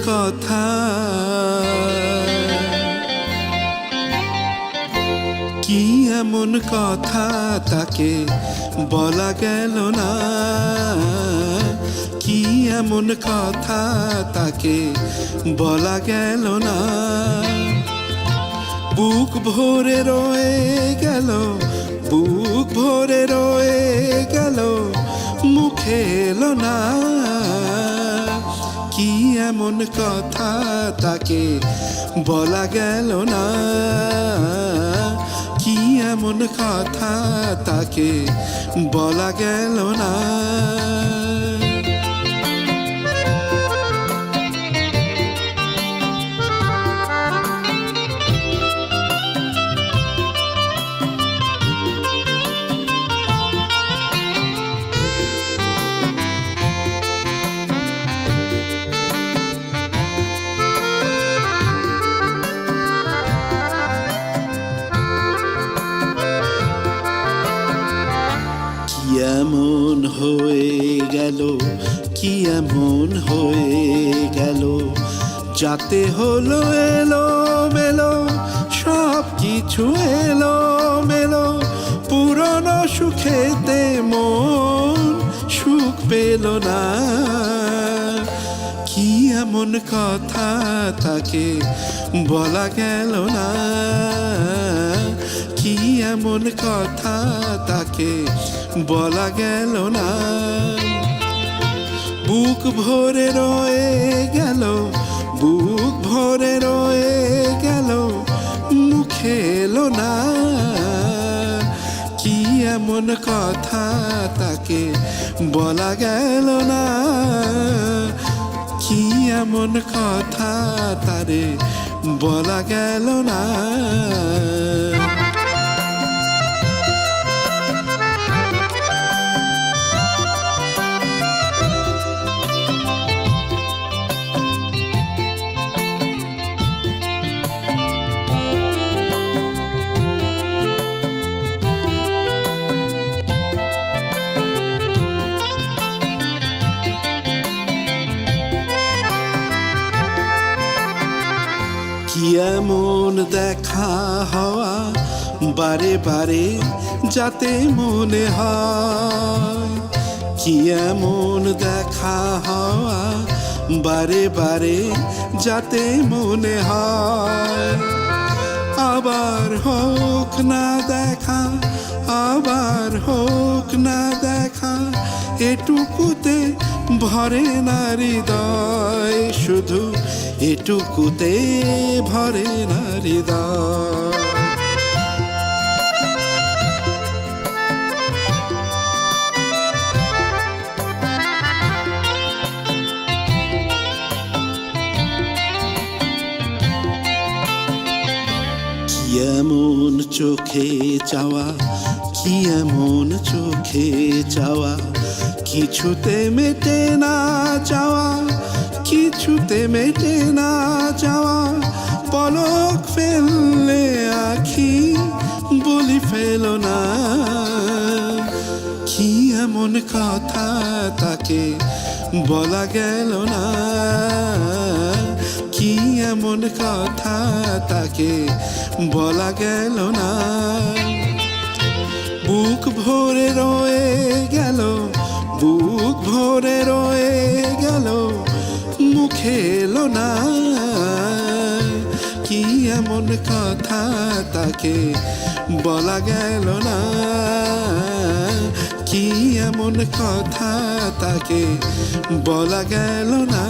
কথা, কি এমন কথা তাকে বলা গেল না, কি এমন কথা তাকে বলা গেল না। বুক ভরে রয়ে গেল, বুক ভরে রয়ে গেল, মুখে এলো না। কি এমন কথা তাকে বলা গেল না, কি এমন কথা তাকে বলা গেল না। এমন হয়ে গেল, কি এমন হয়ে গেল, যাতে হলো এলো মেলো, সব কিছু এলো মেলো। পুরনো সুখেতে মন সুখ পেল না। কি এমন কথা তাকে বলা গেল না, কি এমন কথা তাকে বলা গেল না। বুক ভরে রয়ে গেল, বুক ভরে রয়ে গেল, মুখে এলো না। কি এমন কথা তাকে বলা গেল না, কি এমন কথা তারে বলা গেল না। কি এমন দেখা হওয়া বারে বারে যাতে মনে হয়, কি এমন দেখা হওয়া বারে বারে যাতে মনে হয়। আবার হোক না দেখা, আবার হোক না দেখা, এটুকুতে ভরে না হৃদয়, শুধু এটুকুতে ভরে না হৃদয়। কি এমন চোখে চাওয়া, কি এমন চোখে চাওয়া, কিছুতে মেটে না চাওয়া, কিছুতে মেটে না চাওয়া। পলক ফেললে আখি বলি ফেলো না। কি এমন কথা তাকে বলা গেল না, কি এমন কথা তাকে বলা গেল না। বুক ভরে রয়ে গেল, বুক ভরে রয়ে গেল, মুখে এলো না। কি এমন কথা তাকে বলা গেল না, কি এমন কথা তাকে বলা গেল না।